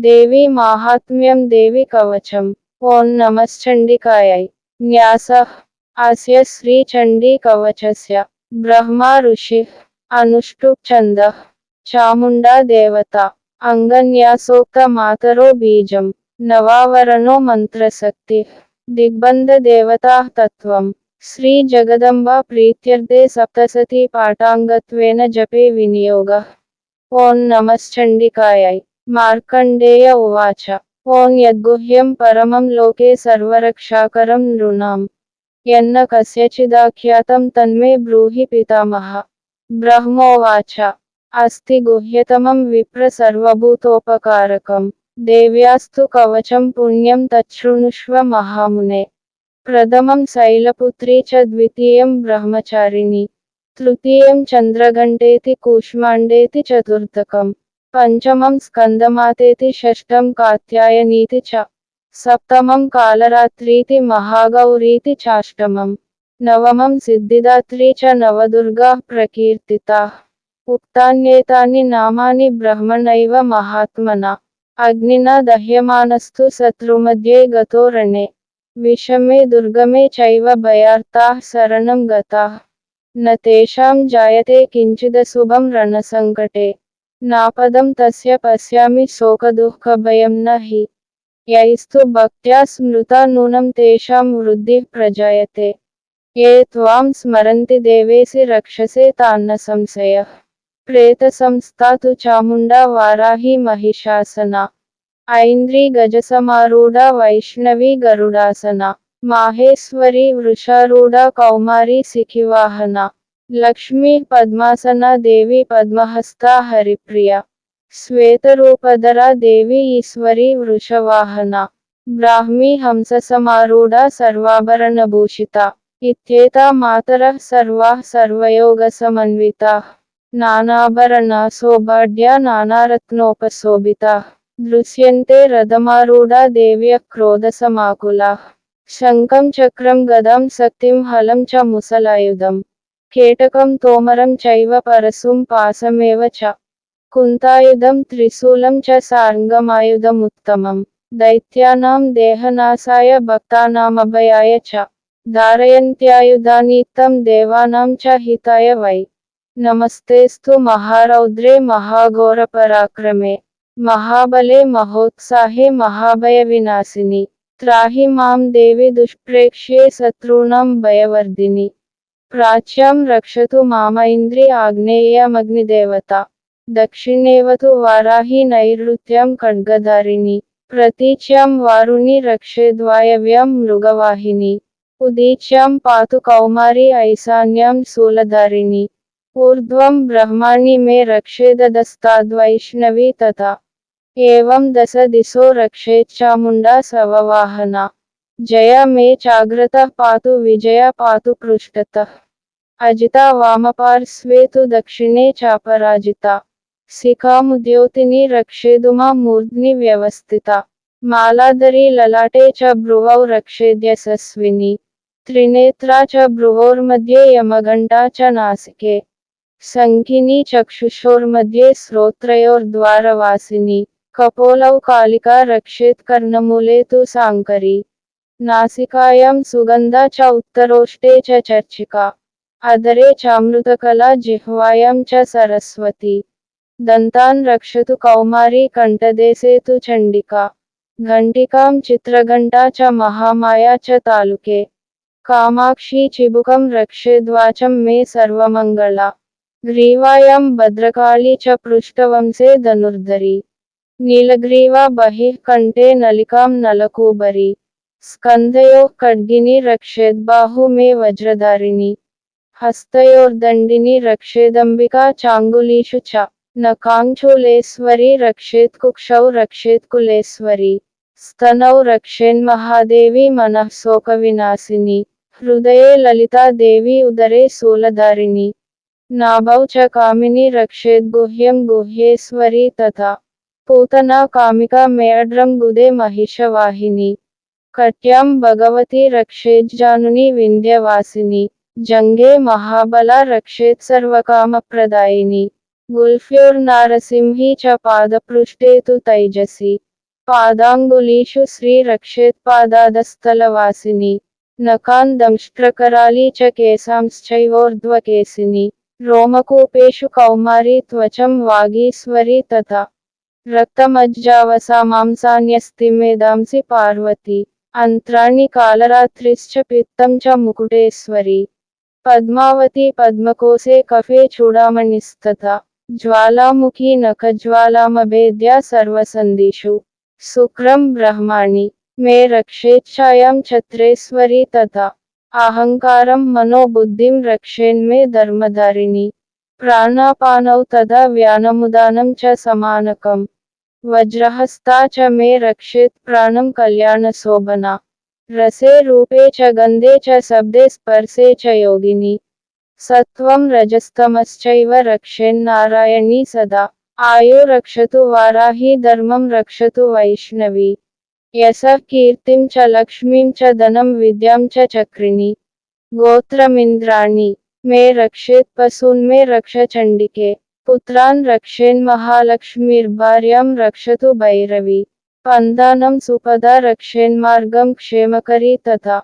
देवी माहात्म्यं देवी कवचम्। ओं नमश्चण्डिकायै। न्यासः अस्य श्रीचण्डीकवचस्य ब्रह्मा ऋषिः अनुष्टुप् छन्दः चामुण्डा देवता अंगन्यासोक्त मातरो बीजम् नवावरणो मंत्रशक्तिः दिग्बन्धदेवताः तत्त्वम्। श्री जगदम्बा प्रीत्यर्थे सप्तशती पाठाङ्गत्वेन जपे विनियोगः। ओं नमश्चण्डिकायै। मार्कण्डेय उवाच ओं यद्गुह्यं परमं लोके सर्वरक्षाकरं नृणाम् यन्न कस्यचिदाख्यातं तन्मे ब्रूहि पितामह। ब्रह्मोवाच अस्ति गुह्यतमं विप्र सर्वभूतोपकारकम् देव्यास्तु कवचं पुण्यं तच्छृणुष्व महामुने। प्रथमं शैलपुत्री च द्वितीयं ब्रह्मचारिणी तृतीयं चन्द्रघण्टेति कूष्माण्डेति चतुर्थकम् पंचमं स्कन्दमातेति षष्ठं कात्यायनीति च सप्तमं कालरात्रीति महागौरीति चाष्टमं नवमं सिद्धिदात्री च नवदुर्गाः प्रकीर्तिताः। उक्तान्येतानि नामानि ब्रह्मणैव महात्मना अग्निना दह्यमानस्तु शत्रुमध्ये गतो रणे विषमे दुर्गमे चैव भयार्ताः शरणं गताः न तेषां जायते किञ्चिदशुभं रणसङ्कटे नापदं तस्य पश्यामि शोकदुःखभयं न हि यैस्तु भक्त्या स्मृता नूनं तेषां वृद्धिः प्रजायते ये त्वां स्मरन्ति देवेशि रक्षसे तान्न संशयः। प्रेतसंस्था तु चामुण्डा वाराही महिषासना ऐन्द्री गजसमारूढा वैष्णवी गरुडासना माहेश्वरी वृषारूढा कौमारी सिखिवाहना लक्ष्मी पद्मासना देवी पद्महस्ता हरिप्रिया श्वेतरूपधरा देवी ईश्वरी वृषवाहना ब्राह्मी हंससमारूढा सर्वाभरणभूषिता इत्येता मातरः सर्वाः सर्वयोगसमन्विताः नानाभरणा सौभाग्या नानारत्नोपशोभिताः दृश्यन्ते रथमारूढा देव्यः क्रोधसमाकुलाः शङ्खं चक्रं गदां शक्तिं हलं च मुसलायुधम् केटकं तोमरं चैव परशुं पाशमेव च कुन्तायुधं त्रिशूलं च सार्ङ्गमायुधमुत्तमम् दैत्यानां देहनाशाय भक्तानामभयाय च धारयन्त्यायुधानीतं देवानां च हिताय वै। नमस्तेस्तु महारौद्रे महाघोरपराक्रमे महाबले महोत्साहे महाभयविनाशिनि त्राहि मां देवि दुष्प्रेक्ष्ये शत्रूणां भयवर्धिनि प्राच्यां रक्षतु मामैन्द्री आग्नेयमग्निदेवता दक्षिणेवतु वाराही नैऋत्यां खड्गधारिणी प्रतीच्यां वारुणी रक्षेद्वायव्यां मृगवाहिनी उदीच्यां पातु कौमारी ऐशान्यां शूलधारिणी ऊर्ध्वं ब्रह्माणि मे रक्षेदधस्ताद्वैष्णवी तथा एवं दश दिशो रक्षेच्चामुण्डा सववाहना जया मे चाग्रतः पातु विजया पातु पृष्ठतः अजिता वामपार्श्वे तु दक्षिणे चापराजिता शिखामुद्योतिनी रक्षेदुमा मूर्ध्नि व्यवस्थिता मालाधरी ललाटे च भ्रुवौ रक्षेद्यशस्विनी त्रिनेत्रा च भ्रुवोर्मध्ये यमघण्टा च नासिके शङ्खिनी चक्षुषोर्मध्ये श्रोत्रयोर्द्वारवासिनी कपोलौ कालिका रक्षेत्कर्णमूले तु साङ्करी नासिकायां सुगन्धा च उत्तरोष्टे च चर्चिका अधरे चामृतकला जिह्वायां च सरस्वती दन्तान् रक्षतु कौमारी कण्ठदेशे तु चण्डिका घण्टिकां चित्रघण्टा च महामाया च तालुके कामाक्षी चिबुकं रक्षेद्वाचं मे सर्वमङ्गला ग्रीवायां भद्रकाली च पृष्ठवंशे धनुर्धरी नीलग्रीवा बहिः कण्ठे नलिकां नलकूबरी स्कन्धयोः खड्गिनी रक्षेद्बाहु मे वज्रधारिणी हस्तयोर्दण्डिनी रक्षेदम्बिका चाङ्गुलीषु च नखाङ्चूलेश्वरी रक्षेत्कुक्षौ रक्षेत्कुलेश्वरी स्तनौ रक्षेन्महादेवी मनः शोकविनाशिनी हृदये ललिता देवी उदरे शूलधारिणी नाभौ च कामिनी रक्षेद्गुह्यं गुह्येश्वरी तथा पूतना कामिका मेऽड्रं गुदे महिषवाहिनी कट्यां भगवती रक्षेज्जानुनी विन्ध्यवासिनी जङ्गे महाबला रक्षेत्सर्वकामप्रदायिनी गुल्फ्योर्नारसिंही च पादपृष्ठे तु तैजसी పాదాంగులీషు శ్రీ రక్షేత్పాదాదస్థలవాసిని నఖాన్ దంష్ట్రకరాళీ చ కేశాంశ్చైవోర్ధ్వకేశిని రోమకూపేషు కౌమారీ త్వచం వాగీశ్వరీ తథా రక్తమజ్జావసా మాంసాన్యస్తి మేధాంసి పార్వతి అంత్రాణి కాలరాత్రిశ్చ పిత్తం చ ముకుటేశ్వరి పద్మావతి పద్మకోశే కఫే చూడామణిస్తథా జ్వాలాముఖీ నఖజ్వాలామభేద్యా సర్వసందిషు శుక్రం బ్రహ్మాణి మే రక్షేచ్ఛాయాం ఛత్రేశ్వరీ తథా అహంకారం మనోబుద్ధిం రక్షేన్మే ధర్మధారిణి ప్రాణాపానౌ తదా వ్యానముదానం చ సమానకం వజ్రహస్తా చ మే రక్షేత్ ప్రాణం కళ్యాణశోభనా రసే రూపే చ గంధే చ శబ్దే స్పర్శే చ యోగిని సత్వం రజస్తమశ్చైవ రక్షేన్నారాయణీ సదా ఆయో రక్షతు వారాహి ధర్మం రక్షతు వైష్ణవి యశః కీర్తిం చ లక్ష్మీం చ ధనం విద్యాం చ చక్రిణి గోత్రమింద్రాణి మే రక్షేత్ పశూన్మే రక్ష చండికే పుత్రాన్ రక్షేన్మహాలక్ష్మీర్భార్యాం రక్షతు భైరవి పందానం సుపదా రక్షేన్మార్గం క్షేమకరీ తథా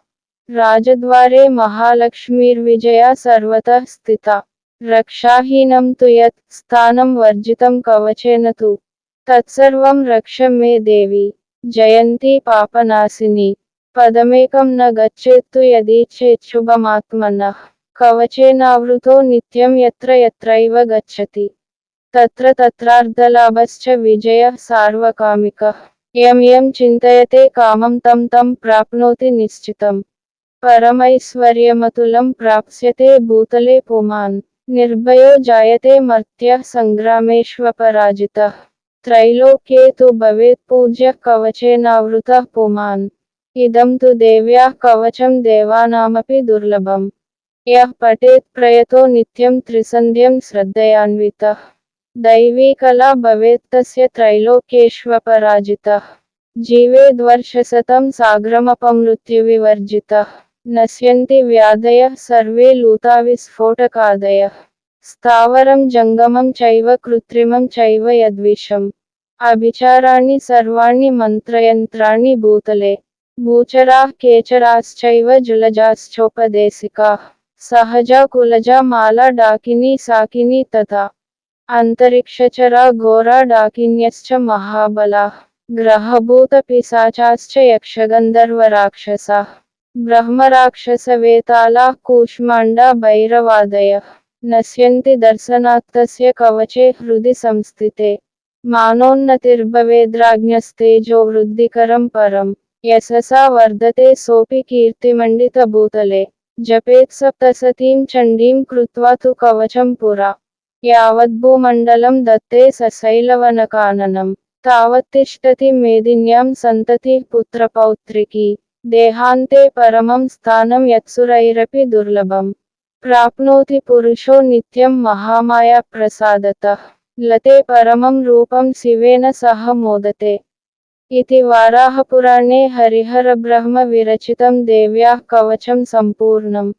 రాజద్వారే మహాలక్ష్మీర్విజయా సర్వతః స్థితా రక్షాహీనం తు యత్ స్థానం వర్జితం కవచేన తు తత్సర్వం రక్ష మే దేవి జయంతి పాపనాశిని పదమేకం న గచ్చేత్తు యదీచ్ఛేచ్ఛుభమాత్మనః కవచేనావృతో నిత్యం యత్ర యత్రైవ గచ్చతి తత్ర తత్రార్ధలాభశ్చ విజయః సార్వకామికః యం యం చింతయతే కామం తం తం ప్రాప్నోతి నిశ్చితం పరమైశ్వర్యమతులం ప్రాప్స్యతే భూతలే పుమాన్ నిర్భయో జాయతే మర్త్యః సంగ్రామేష్వపరాజితః త్రైలోక్యే తు భవేత్ పూజ్యః కవచేనావృతః పుమాన్ ఇదం తు దేవ్యాః కవచం దేవానామపి దుర్లభం యః పఠేత్ ప్రయతో నిత్యం త్రిసంధ్యం శ్రద్ధయాన్వితః దైవీ కళా భవేత్తస్య త్రైలోక్యేష్వపరాజితః జీవేద్వర్షశతం సాగ్రమపమృత్యువివర్జితః నశ్యంతి వ్యాధయః సర్వే లూతా విస్ఫోటకాదయః స్థావరం జంగమం చైవ కృత్రిమం చైవ యద్విషం అభిచారాణి సర్వాణి మంత్రయంత్రాణి భూతలే భూచరాః కేచరాశ్చైవ జులజాశ్చోపదేశికాః సహజా కులజా మాలా డాకినీ సాకినీ తథా అంతరిక్షచరా ఘోరా డాకిన్యశ్చ మహాబలాః గ్రహభూత పిశాచాశ్చ యక్షగంధర్వరాక్షసాః బ్రహ్మరాక్షసవేతాళాః కూష్మాండా భైరవాదయః నశ్యంతి దర్శనాత్తస్య కవచే హృది సంస్థితే మానోన్నతిర్భవేద్రాజ్ఞస్తేజో వృద్ధికరం పరం యశసా వర్ధతే సోపి కీర్తిమండితభూతలే జపేత్ సప్తసతీం చండీం కృత్వా తు కవచం పురా యావద్భూమండలం దత్తే సశైలవనకాననం తావత్తిష్టతి మేదిన్యాం సంతతి పుత్రపౌత్రికీ దేహాంతే పరమం స్థానం యత్సురైరపి దుర్లభం ప్రాప్నోతి పురుషో నిత్యం మహామాయా ప్రసాదతః లతే పరమం రూపం శివేన సహ మోదతే ఇతి వారాహపురాణే హరిహరబ్రహ్మ విరచితం దేవ్యాః కవచం సంపూర్ణం.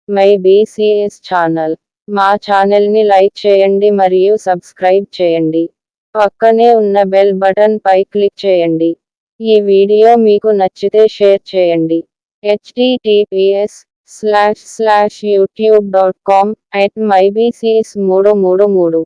My BCs channel. మా ఛానల్ని లైక్ చేయండి మరియు సబ్స్క్రైబ్ చేయండి. పక్కనే ఉన్న బెల్ బటన్ పై క్లిక్ చేయండి. ఈ వీడియో మీకు నచ్చితే షేర్ చేయండి. https://youtube.com/mybcs333